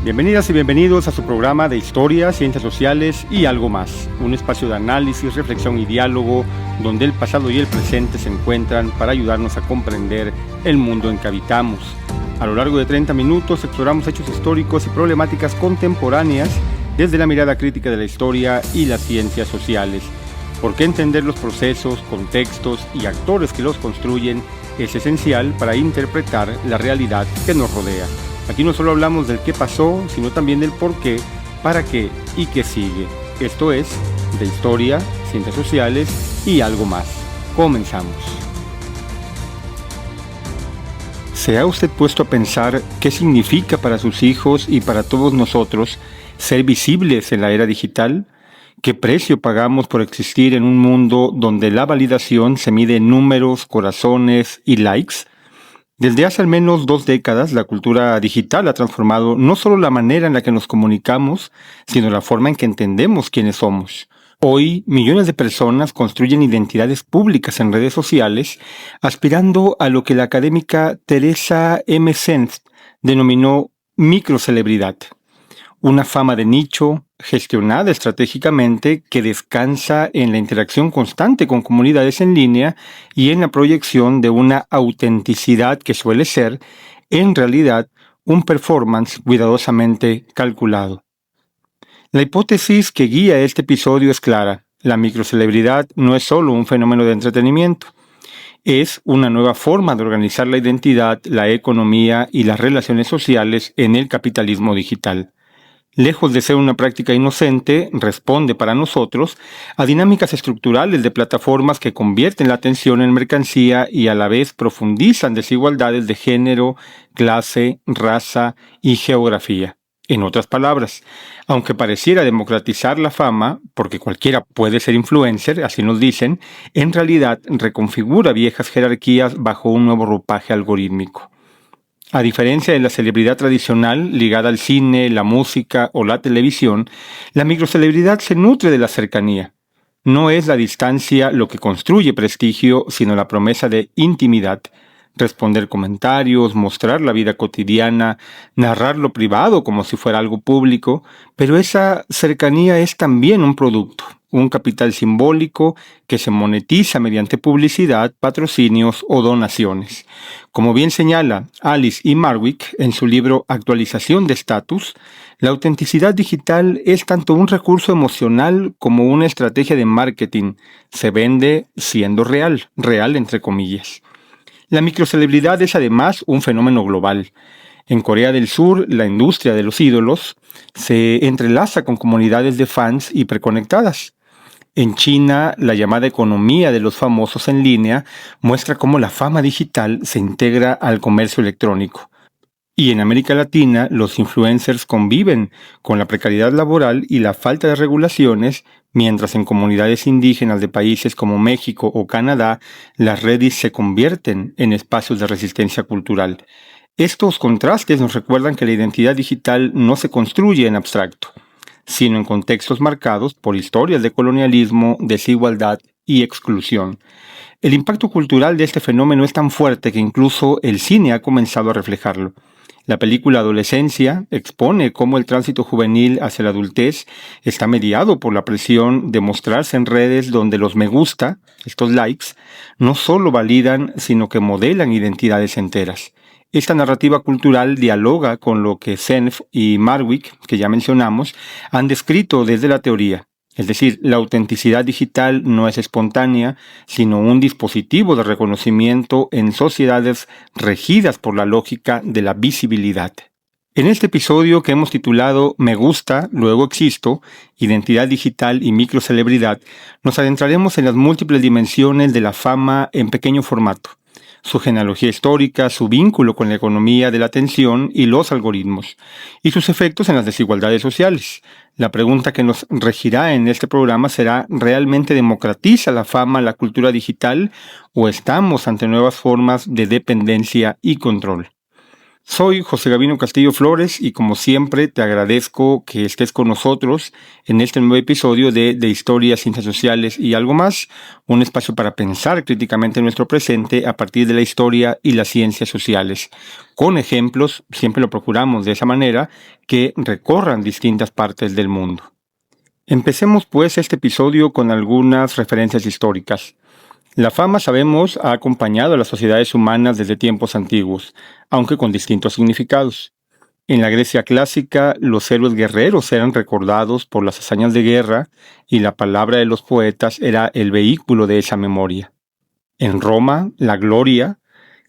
Bienvenidas y bienvenidos a su programa de Historia, Ciencias Sociales y algo más. Un espacio de análisis, reflexión y diálogo donde el pasado y el presente se encuentran para ayudarnos a comprender el mundo en que habitamos. A lo largo de 30 minutos exploramos hechos históricos y problemáticas contemporáneas desde la mirada crítica de la historia y las ciencias sociales. Porque entender los procesos, contextos y actores que los construyen es esencial para interpretar la realidad que nos rodea. Aquí no solo hablamos del qué pasó, sino también del por qué, para qué y qué sigue. Esto es de historia, ciencias sociales y algo más. Comenzamos. ¿Se ha usted puesto a pensar qué significa para sus hijos y para todos nosotros ser visibles en la era digital? ¿Qué precio pagamos por existir en un mundo donde la validación se mide en números, corazones y likes? Desde hace al menos 2 décadas, la cultura digital ha transformado no solo la manera en la que nos comunicamos, sino la forma en que entendemos quiénes somos. Hoy, millones de personas construyen identidades públicas en redes sociales, aspirando a lo que la académica Teresa M. Senft denominó microcelebridad. Una fama de nicho, gestionada estratégicamente, que descansa en la interacción constante con comunidades en línea y en la proyección de una autenticidad que suele ser, en realidad, un performance cuidadosamente calculado. La hipótesis que guía este episodio es clara. La microcelebridad no es solo un fenómeno de entretenimiento. Es una nueva forma de organizar la identidad, la economía y las relaciones sociales en el capitalismo digital. Lejos de ser una práctica inocente, responde para nosotros a dinámicas estructurales de plataformas que convierten la atención en mercancía y a la vez profundizan desigualdades de género, clase, raza y geografía. En otras palabras, aunque pareciera democratizar la fama, porque cualquiera puede ser influencer, así nos dicen, en realidad reconfigura viejas jerarquías bajo un nuevo ropaje algorítmico. A diferencia de la celebridad tradicional ligada al cine, la música o la televisión, la microcelebridad se nutre de la cercanía. No es la distancia lo que construye prestigio, sino la promesa de intimidad. Responder comentarios, mostrar la vida cotidiana, narrar lo privado como si fuera algo público, pero esa cercanía es también un producto, un capital simbólico que se monetiza mediante publicidad, patrocinios o donaciones. Como bien señala Alice E. Marwick en su libro Actualización de Estatus, la autenticidad digital es tanto un recurso emocional como una estrategia de marketing. Se vende siendo real, real entre comillas. La microcelebridad es además un fenómeno global. En Corea del Sur, la industria de los ídolos se entrelaza con comunidades de fans hiperconectadas. En China, la llamada economía de los famosos en línea muestra cómo la fama digital se integra al comercio electrónico. Y en América Latina, los influencers conviven con la precariedad laboral y la falta de regulaciones, mientras en comunidades indígenas de países como México o Canadá, las redes se convierten en espacios de resistencia cultural. Estos contrastes nos recuerdan que la identidad digital no se construye en abstracto, sino en contextos marcados por historias de colonialismo, desigualdad y exclusión. El impacto cultural de este fenómeno es tan fuerte que incluso el cine ha comenzado a reflejarlo. La película Adolescencia expone cómo el tránsito juvenil hacia la adultez está mediado por la presión de mostrarse en redes donde los me gusta, estos likes, no solo validan, sino que modelan identidades enteras. Esta narrativa cultural dialoga con lo que Senft y Marwick, que ya mencionamos, han descrito desde la teoría. Es decir, la autenticidad digital no es espontánea, sino un dispositivo de reconocimiento en sociedades regidas por la lógica de la visibilidad. En este episodio que hemos titulado Me gusta, luego existo, identidad digital y microcelebridad, nos adentraremos en las múltiples dimensiones de la fama en pequeño formato, su genealogía histórica, su vínculo con la economía de la atención y los algoritmos, y sus efectos en las desigualdades sociales. La pregunta que nos regirá en este programa será: ¿realmente democratiza la fama la cultura digital o estamos ante nuevas formas de dependencia y control? Soy José Gavino Castillo Flores y como siempre te agradezco que estés con nosotros en este nuevo episodio de Historia, Ciencias Sociales y algo más, un espacio para pensar críticamente en nuestro presente a partir de la historia y las ciencias sociales, con ejemplos, siempre lo procuramos de esa manera, que recorran distintas partes del mundo. Empecemos pues este episodio con algunas referencias históricas. La fama, sabemos, ha acompañado a las sociedades humanas desde tiempos antiguos, aunque con distintos significados. En la Grecia clásica, los héroes guerreros eran recordados por las hazañas de guerra y la palabra de los poetas era el vehículo de esa memoria. En Roma, la gloria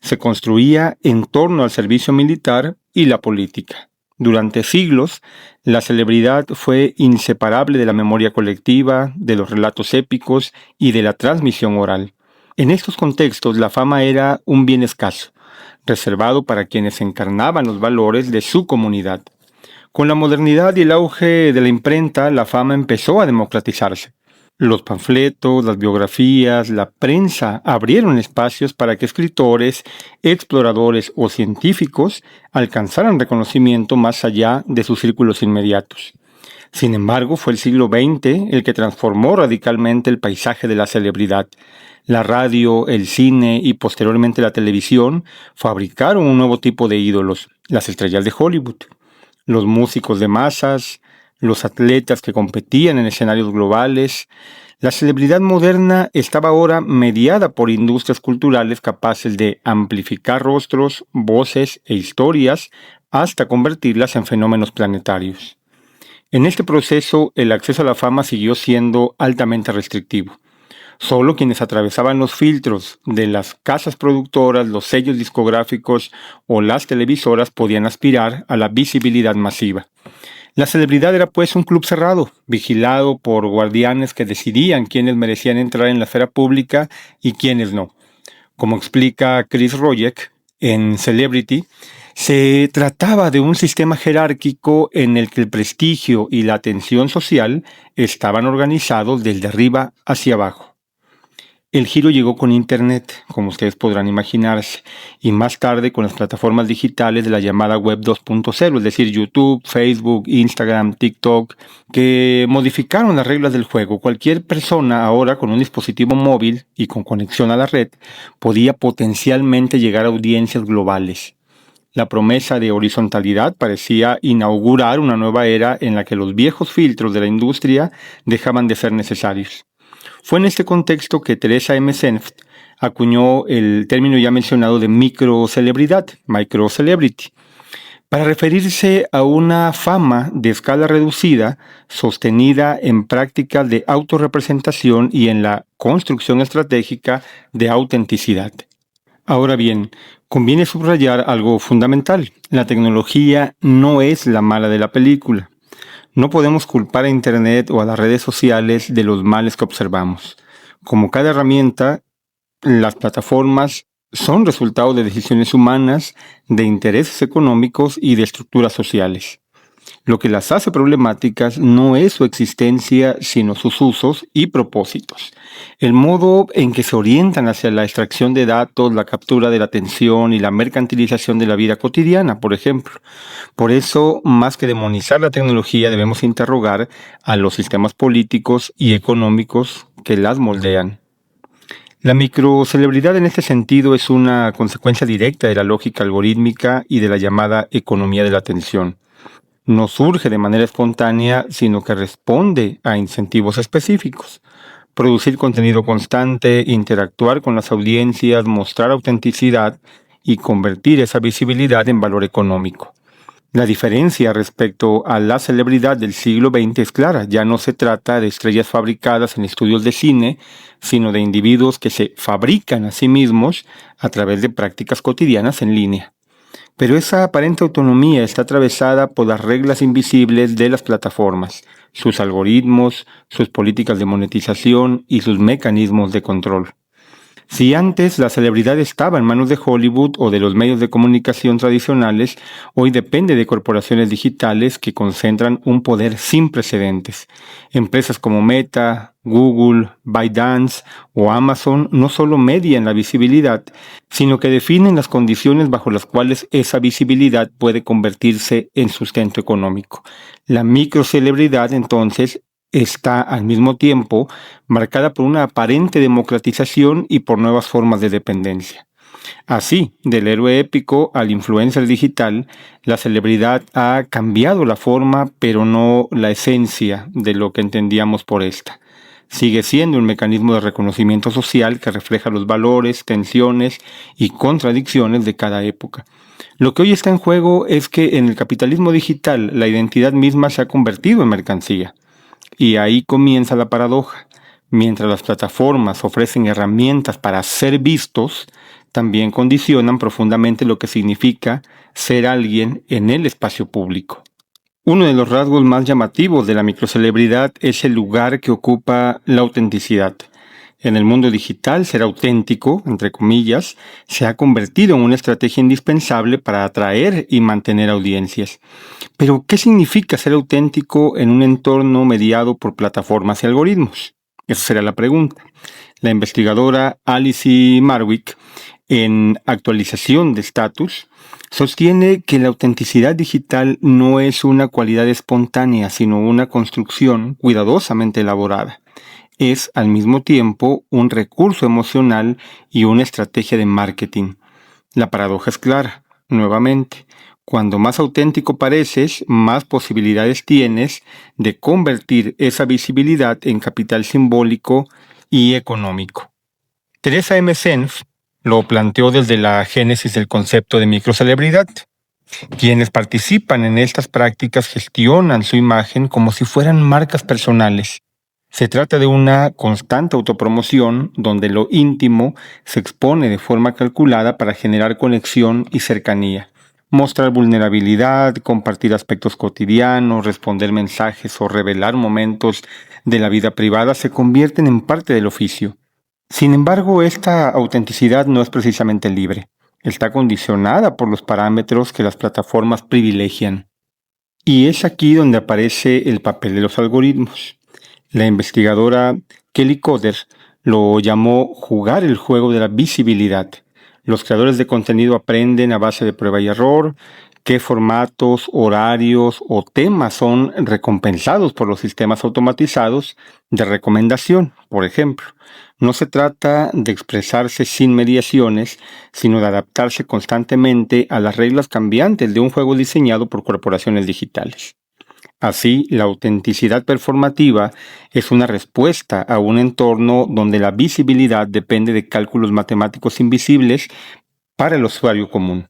se construía en torno al servicio militar y la política. Durante siglos, la celebridad fue inseparable de la memoria colectiva, de los relatos épicos y de la transmisión oral. En estos contextos, la fama era un bien escaso, reservado para quienes encarnaban los valores de su comunidad. Con la modernidad y el auge de la imprenta, la fama empezó a democratizarse. Los panfletos, las biografías, la prensa abrieron espacios para que escritores, exploradores o científicos alcanzaran reconocimiento más allá de sus círculos inmediatos. Sin embargo, fue el siglo XX el que transformó radicalmente el paisaje de la celebridad. La radio, el cine y posteriormente la televisión fabricaron un nuevo tipo de ídolos, las estrellas de Hollywood. Los músicos de masas, los atletas que competían en escenarios globales. La celebridad moderna estaba ahora mediada por industrias culturales capaces de amplificar rostros, voces e historias hasta convertirlas en fenómenos planetarios. En este proceso, el acceso a la fama siguió siendo altamente restrictivo. Solo quienes atravesaban los filtros de las casas productoras, los sellos discográficos o las televisoras podían aspirar a la visibilidad masiva. La celebridad era pues un club cerrado, vigilado por guardianes que decidían quiénes merecían entrar en la esfera pública y quiénes no. Como explica Chris Rojek en Celebrity, se trataba de un sistema jerárquico en el que el prestigio y la atención social estaban organizados desde arriba hacia abajo. El giro llegó con Internet, como ustedes podrán imaginarse, y más tarde con las plataformas digitales de la llamada Web 2.0, es decir, YouTube, Facebook, Instagram, TikTok, que modificaron las reglas del juego. Cualquier persona ahora con un dispositivo móvil y con conexión a la red podía potencialmente llegar a audiencias globales. La promesa de horizontalidad parecía inaugurar una nueva era en la que los viejos filtros de la industria dejaban de ser necesarios. Fue en este contexto que Teresa M. Senft acuñó el término ya mencionado de microcelebridad, microcelebrity, para referirse a una fama de escala reducida sostenida en prácticas de autorrepresentación y en la construcción estratégica de autenticidad. Ahora bien, conviene subrayar algo fundamental. La tecnología no es la mala de la película. No podemos culpar a Internet o a las redes sociales de los males que observamos. Como cada herramienta, las plataformas son resultado de decisiones humanas, de intereses económicos y de estructuras sociales. Lo que las hace problemáticas no es su existencia, sino sus usos y propósitos. El modo en que se orientan hacia la extracción de datos, la captura de la atención y la mercantilización de la vida cotidiana, por ejemplo. Por eso, más que demonizar la tecnología, debemos interrogar a los sistemas políticos y económicos que las moldean. La microcelebridad en este sentido es una consecuencia directa de la lógica algorítmica y de la llamada economía de la atención. No surge de manera espontánea, sino que responde a incentivos específicos. Producir contenido constante, interactuar con las audiencias, mostrar autenticidad y convertir esa visibilidad en valor económico. La diferencia respecto a la celebridad del siglo XX es clara. Ya no se trata de estrellas fabricadas en estudios de cine, sino de individuos que se fabrican a sí mismos a través de prácticas cotidianas en línea. Pero esa aparente autonomía está atravesada por las reglas invisibles de las plataformas, sus algoritmos, sus políticas de monetización y sus mecanismos de control. Si antes la celebridad estaba en manos de Hollywood o de los medios de comunicación tradicionales, hoy depende de corporaciones digitales que concentran un poder sin precedentes. Empresas como Meta, Google, ByteDance o Amazon no solo median la visibilidad, sino que definen las condiciones bajo las cuales esa visibilidad puede convertirse en sustento económico. La microcelebridad, entonces, está al mismo tiempo marcada por una aparente democratización y por nuevas formas de dependencia. Así, del héroe épico al influencer digital, la celebridad ha cambiado la forma, pero no la esencia de lo que entendíamos por esta. Sigue siendo un mecanismo de reconocimiento social que refleja los valores, tensiones y contradicciones de cada época. Lo que hoy está en juego es que en el capitalismo digital la identidad misma se ha convertido en mercancía. Y ahí comienza la paradoja. Mientras las plataformas ofrecen herramientas para ser vistos, también condicionan profundamente lo que significa ser alguien en el espacio público. Uno de los rasgos más llamativos de la microcelebridad es el lugar que ocupa la autenticidad. En el mundo digital, ser auténtico, entre comillas, se ha convertido en una estrategia indispensable para atraer y mantener audiencias. Pero, ¿qué significa ser auténtico en un entorno mediado por plataformas y algoritmos? Esa será la pregunta. La investigadora Alice Marwick, en Actualización de Estatus, sostiene que la autenticidad digital no es una cualidad espontánea, sino una construcción cuidadosamente elaborada. Es al mismo tiempo un recurso emocional y una estrategia de marketing. La paradoja es clara, nuevamente. Cuando más auténtico pareces, más posibilidades tienes de convertir esa visibilidad en capital simbólico y económico. Teresa M. Senf lo planteó desde la génesis del concepto de microcelebridad. Quienes participan en estas prácticas gestionan su imagen como si fueran marcas personales. Se trata de una constante autopromoción donde lo íntimo se expone de forma calculada para generar conexión y cercanía. Mostrar vulnerabilidad, compartir aspectos cotidianos, responder mensajes o revelar momentos de la vida privada se convierten en parte del oficio. Sin embargo, esta autenticidad no es precisamente libre. Está condicionada por los parámetros que las plataformas privilegian. Y es aquí donde aparece el papel de los algoritmos. La investigadora Kelly Coder lo llamó jugar el juego de la visibilidad. Los creadores de contenido aprenden a base de prueba y error qué formatos, horarios o temas son recompensados por los sistemas automatizados de recomendación, por ejemplo. No se trata de expresarse sin mediaciones, sino de adaptarse constantemente a las reglas cambiantes de un juego diseñado por corporaciones digitales. Así, la autenticidad performativa es una respuesta a un entorno donde la visibilidad depende de cálculos matemáticos invisibles para el usuario común.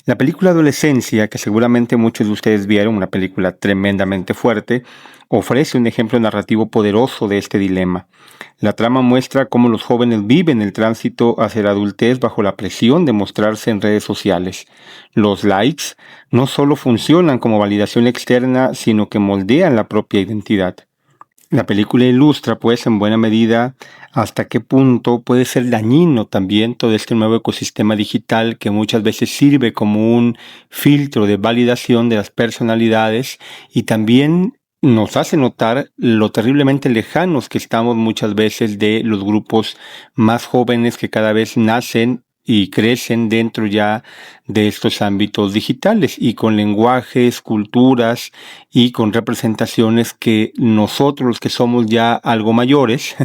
La película Adolescencia, que seguramente muchos de ustedes vieron, una película tremendamente fuerte, ofrece un ejemplo narrativo poderoso de este dilema. La trama muestra cómo los jóvenes viven el tránsito hacia la adultez bajo la presión de mostrarse en redes sociales. Los likes no solo funcionan como validación externa, sino que moldean la propia identidad. La película ilustra, pues, en buena medida hasta qué punto puede ser dañino también todo este nuevo ecosistema digital que muchas veces sirve como un filtro de validación de las personalidades y también nos hace notar lo terriblemente lejanos que estamos muchas veces de los grupos más jóvenes que cada vez nacen y crecen dentro ya de estos ámbitos digitales y con lenguajes, culturas y con representaciones que nosotros los que somos ya algo mayores,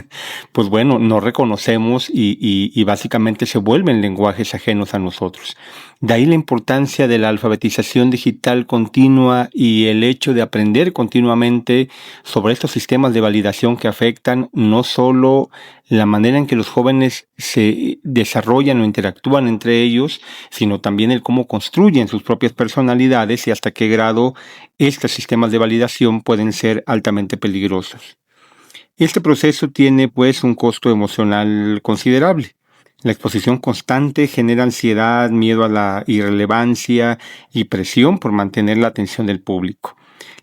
pues bueno, no reconocemos y básicamente se vuelven lenguajes ajenos a nosotros. De ahí la importancia de la alfabetización digital continua y el hecho de aprender continuamente sobre estos sistemas de validación que afectan no solo la manera en que los jóvenes se desarrollan o interactúan entre ellos, sino también el cómo construyen sus propias personalidades y hasta qué grado estos sistemas de validación pueden ser altamente peligrosos. Este proceso tiene pues un costo emocional considerable. La exposición constante genera ansiedad, miedo a la irrelevancia y presión por mantener la atención del público.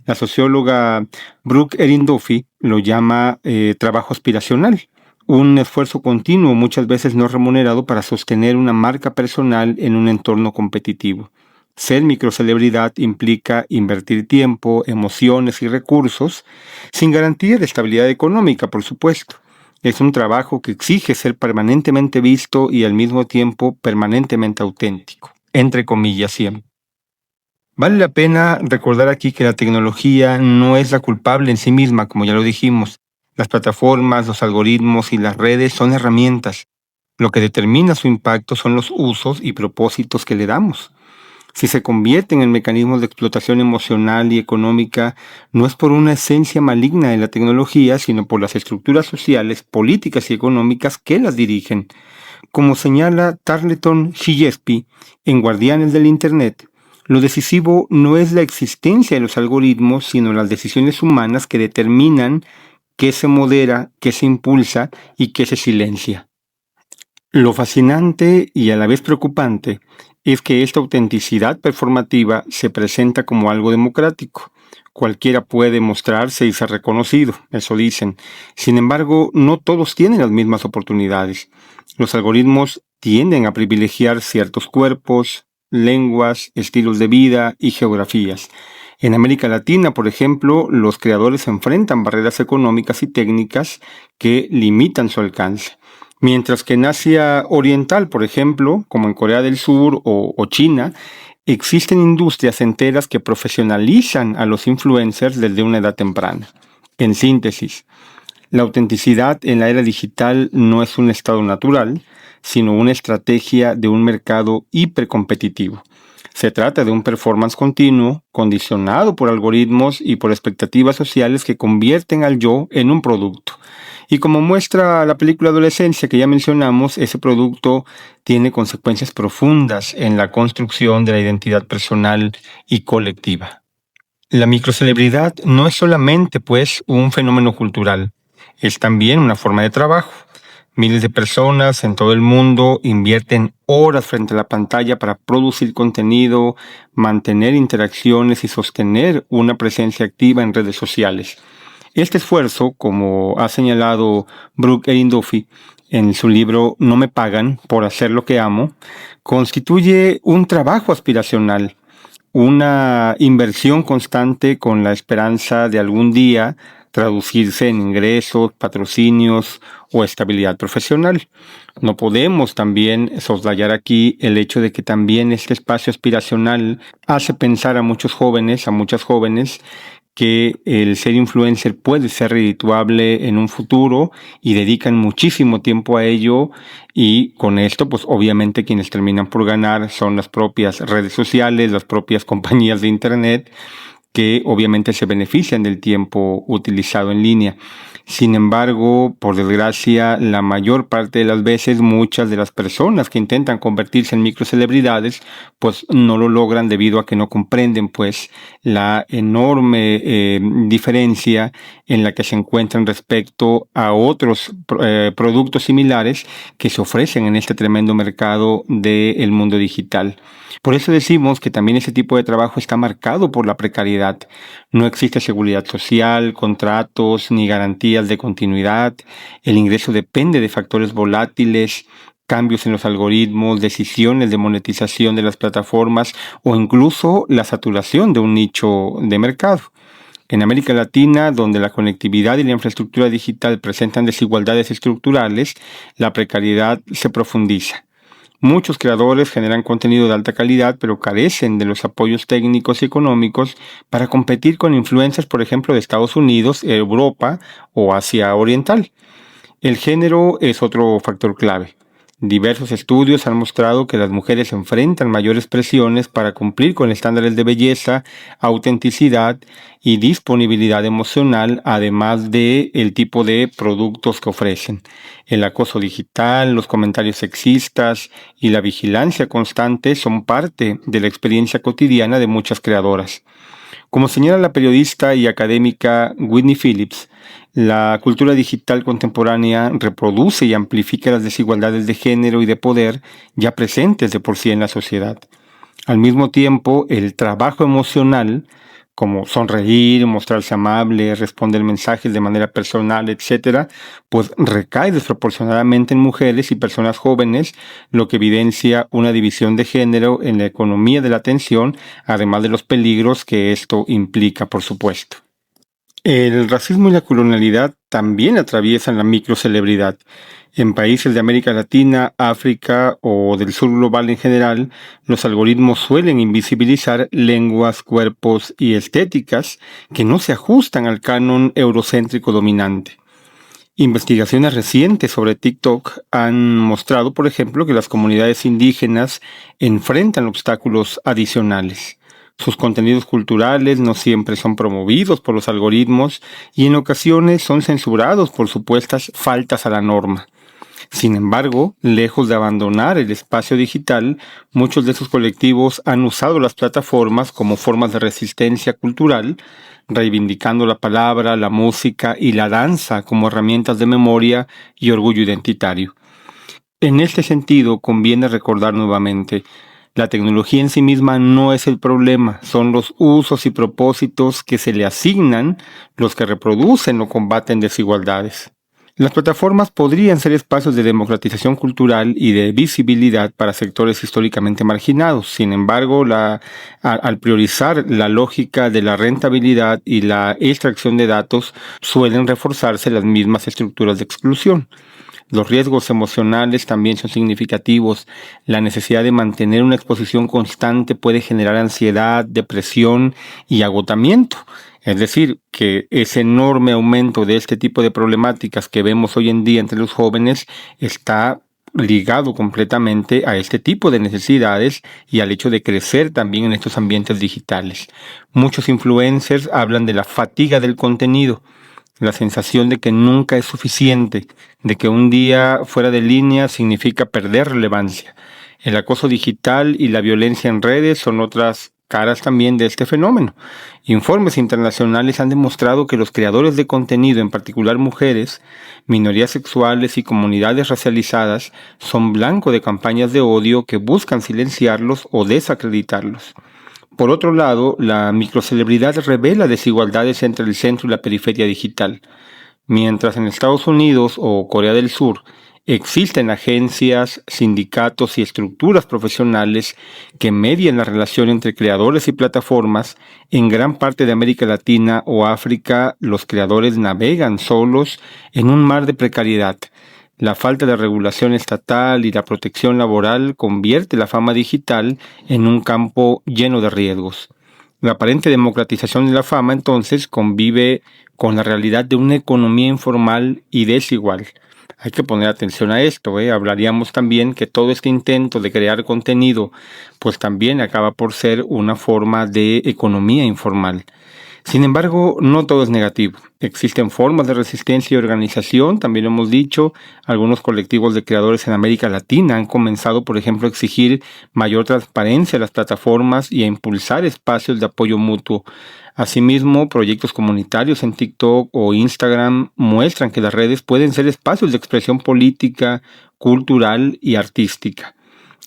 La socióloga Brooke Erin Duffy lo llama trabajo aspiracional, un esfuerzo continuo, muchas veces no remunerado, para sostener una marca personal en un entorno competitivo. Ser microcelebridad implica invertir tiempo, emociones y recursos sin garantía de estabilidad económica, por supuesto. Es un trabajo que exige ser permanentemente visto y al mismo tiempo permanentemente auténtico, entre comillas siempre. Vale la pena recordar aquí que la tecnología no es la culpable en sí misma, como ya lo dijimos. Las plataformas, los algoritmos y las redes son herramientas. Lo que determina su impacto son los usos y propósitos que le damos. Si se convierten en mecanismos de explotación emocional y económica, no es por una esencia maligna de la tecnología, sino por las estructuras sociales, políticas y económicas que las dirigen. Como señala Tarleton Gillespie en Guardianes del Internet, lo decisivo no es la existencia de los algoritmos, sino las decisiones humanas que determinan qué se modera, qué se impulsa y qué se silencia. Lo fascinante y a la vez preocupante es que esta autenticidad performativa se presenta como algo democrático. Cualquiera puede mostrarse y ser reconocido, eso dicen. Sin embargo, no todos tienen las mismas oportunidades. Los algoritmos tienden a privilegiar ciertos cuerpos, lenguas, estilos de vida y geografías. En América Latina, por ejemplo, los creadores enfrentan barreras económicas y técnicas que limitan su alcance. Mientras que en Asia Oriental, por ejemplo, como en Corea del Sur o China, existen industrias enteras que profesionalizan a los influencers desde una edad temprana. En síntesis, la autenticidad en la era digital no es un estado natural, sino una estrategia de un mercado hipercompetitivo. Se trata de un performance continuo, condicionado por algoritmos y por expectativas sociales que convierten al yo en un producto. Y como muestra la película Adolescencia que ya mencionamos, ese producto tiene consecuencias profundas en la construcción de la identidad personal y colectiva. La microcelebridad no es solamente, pues, un fenómeno cultural, es también una forma de trabajo. Miles de personas en todo el mundo invierten horas frente a la pantalla para producir contenido, mantener interacciones y sostener una presencia activa en redes sociales. Este esfuerzo, como ha señalado Brooke Erin Duffy en su libro No me pagan por hacer lo que amo, constituye un trabajo aspiracional, una inversión constante con la esperanza de algún día traducirse en ingresos, patrocinios o estabilidad profesional. No podemos también soslayar aquí el hecho de que también este espacio aspiracional hace pensar a muchos jóvenes, a muchas jóvenes, que el ser influencer puede ser redituable en un futuro y dedican muchísimo tiempo a ello, y con esto pues obviamente quienes terminan por ganar son las propias redes sociales, las propias compañías de internet, que obviamente se benefician del tiempo utilizado en línea. Sin embargo, por desgracia, la mayor parte de las veces, muchas de las personas que intentan convertirse en microcelebridades, pues no lo logran debido a que no comprenden, pues, la enorme diferencia en la que se encuentran respecto a otros productos similares que se ofrecen en este tremendo mercado del mundo digital. Por eso decimos que también ese tipo de trabajo está marcado por la precariedad. No existe seguridad social, contratos ni garantías de continuidad. El ingreso depende de factores volátiles, cambios en los algoritmos, decisiones de monetización de las plataformas o incluso la saturación de un nicho de mercado. En América Latina, donde la conectividad y la infraestructura digital presentan desigualdades estructurales, la precariedad se profundiza. Muchos creadores generan contenido de alta calidad, pero carecen de los apoyos técnicos y económicos para competir con influencers, por ejemplo, de Estados Unidos, Europa o Asia Oriental. El género es otro factor clave. Diversos estudios han mostrado que las mujeres enfrentan mayores presiones para cumplir con estándares de belleza, autenticidad y disponibilidad emocional, además de el tipo de productos que ofrecen. El acoso digital, los comentarios sexistas y la vigilancia constante son parte de la experiencia cotidiana de muchas creadoras. Como señala la periodista y académica Whitney Phillips, la cultura digital contemporánea reproduce y amplifica las desigualdades de género y de poder ya presentes de por sí en la sociedad. Al mismo tiempo, el trabajo emocional como sonreír, mostrarse amable, responder mensajes de manera personal, etcétera, pues recae desproporcionadamente en mujeres y personas jóvenes, lo que evidencia una división de género en la economía de la atención, además de los peligros que esto implica, por supuesto. El racismo y la colonialidad también atraviesan la microcelebridad. En países de América Latina, África o del sur global en general, los algoritmos suelen invisibilizar lenguas, cuerpos y estéticas que no se ajustan al canon eurocéntrico dominante. Investigaciones recientes sobre TikTok han mostrado, por ejemplo, que las comunidades indígenas enfrentan obstáculos adicionales. Sus contenidos culturales no siempre son promovidos por los algoritmos y en ocasiones son censurados por supuestas faltas a la norma. Sin embargo, lejos de abandonar el espacio digital, muchos de esos colectivos han usado las plataformas como formas de resistencia cultural, reivindicando la palabra, la música y la danza como herramientas de memoria y orgullo identitario. En este sentido, conviene recordar nuevamente, la tecnología en sí misma no es el problema, son los usos y propósitos que se le asignan los que reproducen o combaten desigualdades. Las plataformas podrían ser espacios de democratización cultural y de visibilidad para sectores históricamente marginados. Sin embargo, al priorizar la lógica de la rentabilidad y la extracción de datos, suelen reforzarse las mismas estructuras de exclusión. Los riesgos emocionales también son significativos. La necesidad de mantener una exposición constante puede generar ansiedad, depresión y agotamiento. Es decir, que ese enorme aumento de este tipo de problemáticas que vemos hoy en día entre los jóvenes está ligado completamente a este tipo de necesidades y al hecho de crecer también en estos ambientes digitales. Muchos influencers hablan de la fatiga del contenido, la sensación de que nunca es suficiente, de que un día fuera de línea significa perder relevancia. El acoso digital y la violencia en redes son otras caras también de este fenómeno. Informes internacionales han demostrado que los creadores de contenido, en particular mujeres, minorías sexuales y comunidades racializadas, son blanco de campañas de odio que buscan silenciarlos o desacreditarlos. Por otro lado, la microcelebridad revela desigualdades entre el centro y la periferia digital. Mientras en Estados Unidos o Corea del Sur existen agencias, sindicatos y estructuras profesionales que median la relación entre creadores y plataformas, en gran parte de América Latina o África los creadores navegan solos en un mar de precariedad. La falta de regulación estatal y la protección laboral convierte la fama digital en un campo lleno de riesgos. La aparente democratización de la fama entonces convive con la realidad de una economía informal y desigual. Hay que poner atención a esto, Hablaríamos también que todo este intento de crear contenido, pues también acaba por ser una forma de economía informal. Sin embargo, no todo es negativo. Existen formas de resistencia y organización, también lo hemos dicho. Algunos colectivos de creadores en América Latina han comenzado, por ejemplo, a exigir mayor transparencia a las plataformas y a impulsar espacios de apoyo mutuo. Asimismo, proyectos comunitarios en TikTok o Instagram muestran que las redes pueden ser espacios de expresión política, cultural y artística.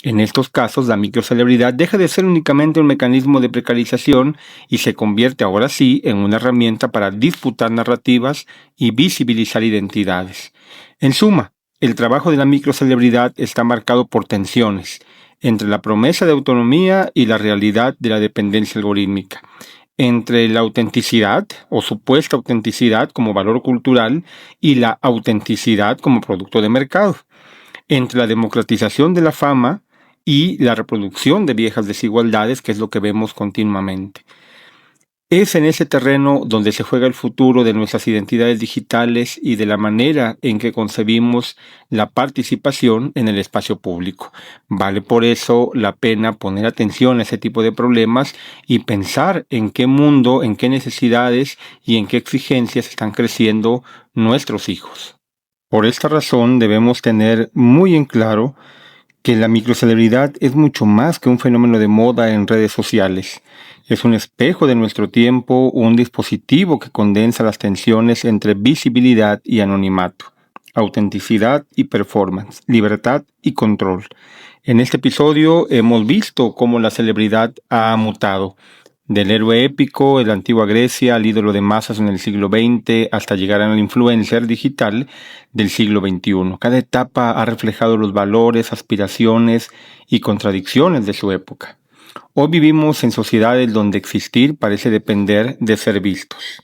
En estos casos, la microcelebridad deja de ser únicamente un mecanismo de precarización y se convierte ahora sí en una herramienta para disputar narrativas y visibilizar identidades. En suma, el trabajo de la microcelebridad está marcado por tensiones entre la promesa de autonomía y la realidad de la dependencia algorítmica, entre la autenticidad o supuesta autenticidad como valor cultural y la autenticidad como producto de mercado, entre la democratización de la fama y la reproducción de viejas desigualdades, que es lo que vemos continuamente. Es en ese terreno donde se juega el futuro de nuestras identidades digitales y de la manera en que concebimos la participación en el espacio público. Vale por eso la pena poner atención a ese tipo de problemas y pensar en qué mundo, en qué necesidades y en qué exigencias están creciendo nuestros hijos. Por esta razón debemos tener muy en claro que la microcelebridad es mucho más que un fenómeno de moda en redes sociales. Es un espejo de nuestro tiempo, un dispositivo que condensa las tensiones entre visibilidad y anonimato, autenticidad y performance, libertad y control. En este episodio hemos visto cómo la celebridad ha mutado, del héroe épico de la antigua Grecia al ídolo de masas en el siglo XX hasta llegar al influencer digital del siglo XXI. Cada etapa ha reflejado los valores, aspiraciones y contradicciones de su época. Hoy vivimos en sociedades donde existir parece depender de ser vistos.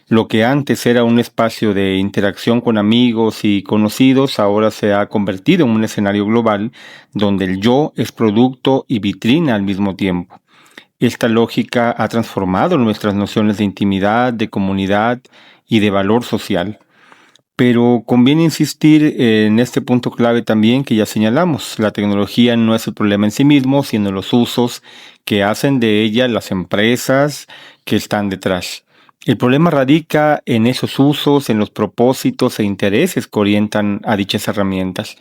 Lo que antes era un espacio de interacción con amigos y conocidos ahora se ha convertido en un escenario global donde el yo es producto y vitrina al mismo tiempo. Esta lógica ha transformado nuestras nociones de intimidad, de comunidad y de valor social. Pero conviene insistir en este punto clave también que ya señalamos. La tecnología no es el problema en sí mismo, sino los usos que hacen de ella las empresas que están detrás. El problema radica en esos usos, en los propósitos e intereses que orientan a dichas herramientas.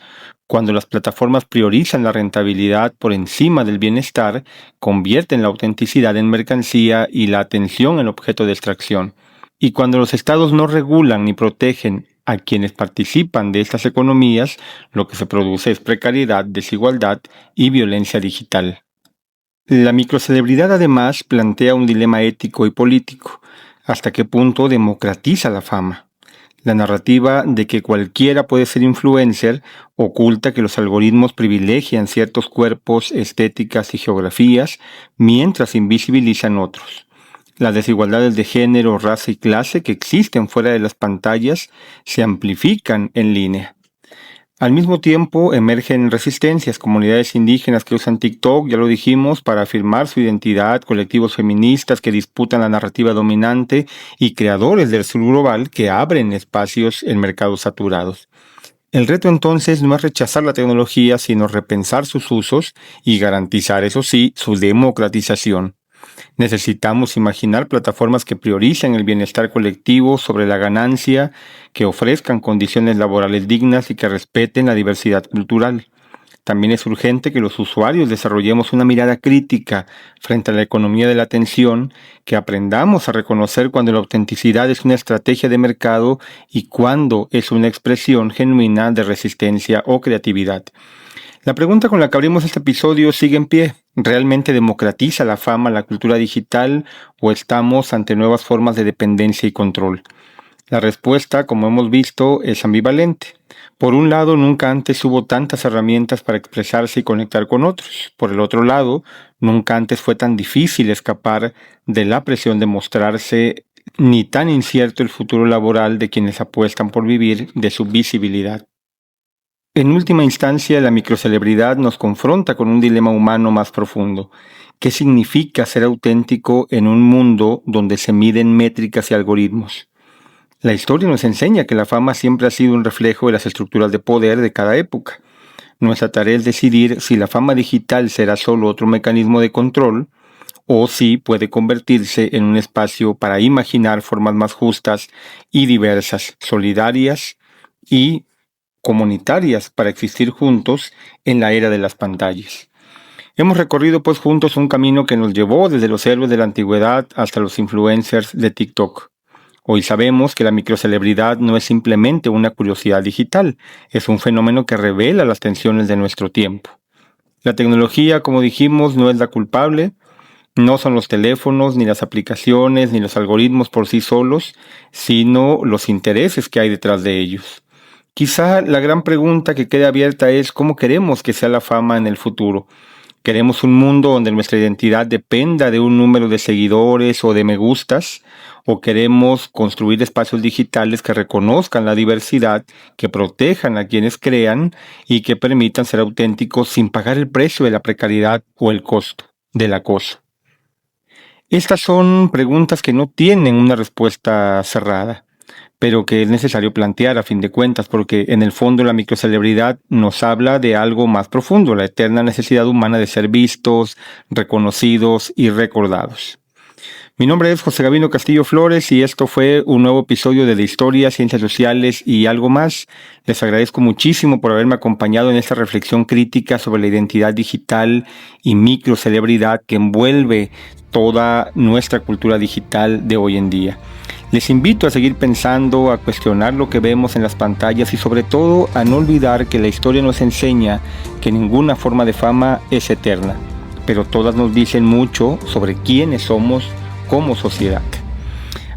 Cuando las plataformas priorizan la rentabilidad por encima del bienestar, convierten la autenticidad en mercancía y la atención en objeto de extracción. Y cuando los estados no regulan ni protegen a quienes participan de estas economías, lo que se produce es precariedad, desigualdad y violencia digital. La microcelebridad además plantea un dilema ético y político. ¿Hasta qué punto democratiza la fama? La narrativa de que cualquiera puede ser influencer oculta que los algoritmos privilegian ciertos cuerpos, estéticas y geografías, mientras invisibilizan otros. Las desigualdades de género, raza y clase que existen fuera de las pantallas se amplifican en línea. Al mismo tiempo, emergen resistencias, comunidades indígenas que usan TikTok, ya lo dijimos, para afirmar su identidad, colectivos feministas que disputan la narrativa dominante y creadores del sur global que abren espacios en mercados saturados. El reto entonces no es rechazar la tecnología, sino repensar sus usos y garantizar, eso sí, su democratización. Necesitamos imaginar plataformas que prioricen el bienestar colectivo sobre la ganancia, que ofrezcan condiciones laborales dignas y que respeten la diversidad cultural. También es urgente que los usuarios desarrollemos una mirada crítica frente a la economía de la atención, que aprendamos a reconocer cuando la autenticidad es una estrategia de mercado y cuando es una expresión genuina de resistencia o creatividad. La pregunta con la que abrimos este episodio sigue en pie. ¿Realmente democratiza la fama la cultura digital o estamos ante nuevas formas de dependencia y control? La respuesta, como hemos visto, es ambivalente. Por un lado, nunca antes hubo tantas herramientas para expresarse y conectar con otros. Por el otro lado, nunca antes fue tan difícil escapar de la presión de mostrarse, ni tan incierto el futuro laboral de quienes apuestan por vivir de su visibilidad. En última instancia, la microcelebridad nos confronta con un dilema humano más profundo. ¿Qué significa ser auténtico en un mundo donde se miden métricas y algoritmos? La historia nos enseña que la fama siempre ha sido un reflejo de las estructuras de poder de cada época. Nuestra tarea es decidir si la fama digital será solo otro mecanismo de control o si puede convertirse en un espacio para imaginar formas más justas y diversas, solidarias y comunitarias para existir juntos en la era de las pantallas. Hemos recorrido pues juntos un camino que nos llevó desde los héroes de la antigüedad hasta los influencers de TikTok. Hoy sabemos que la microcelebridad no es simplemente una curiosidad digital, es un fenómeno que revela las tensiones de nuestro tiempo. La tecnología, como dijimos, no es la culpable, no son los teléfonos, ni las aplicaciones, ni los algoritmos por sí solos, sino los intereses que hay detrás de ellos. Quizá la gran pregunta que quede abierta es ¿cómo queremos que sea la fama en el futuro? ¿Queremos un mundo donde nuestra identidad dependa de un número de seguidores o de me gustas? ¿O queremos construir espacios digitales que reconozcan la diversidad, que protejan a quienes crean y que permitan ser auténticos sin pagar el precio de la precariedad o el costo del acoso? Estas son preguntas que no tienen una respuesta cerrada, pero que es necesario plantear a fin de cuentas, porque en el fondo la microcelebridad nos habla de algo más profundo, la eterna necesidad humana de ser vistos, reconocidos y recordados. Mi nombre es José Gabino Castillo Flores y esto fue un nuevo episodio de Historia, Ciencias Sociales y algo más. Les agradezco muchísimo por haberme acompañado en esta reflexión crítica sobre la identidad digital y microcelebridad que envuelve toda nuestra cultura digital de hoy en día. Les invito a seguir pensando, a cuestionar lo que vemos en las pantallas y sobre todo a no olvidar que la historia nos enseña que ninguna forma de fama es eterna. pero todas nos dicen mucho sobre quiénes somos como sociedad.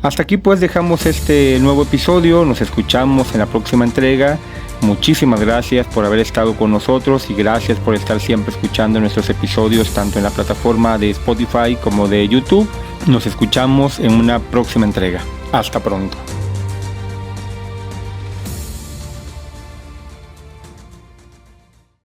Hasta aquí pues dejamos este nuevo episodio, nos escuchamos en la próxima entrega. Muchísimas gracias por haber estado con nosotros y gracias por estar siempre escuchando nuestros episodios tanto en la plataforma de Spotify como de YouTube. Nos escuchamos en una próxima entrega. Hasta pronto.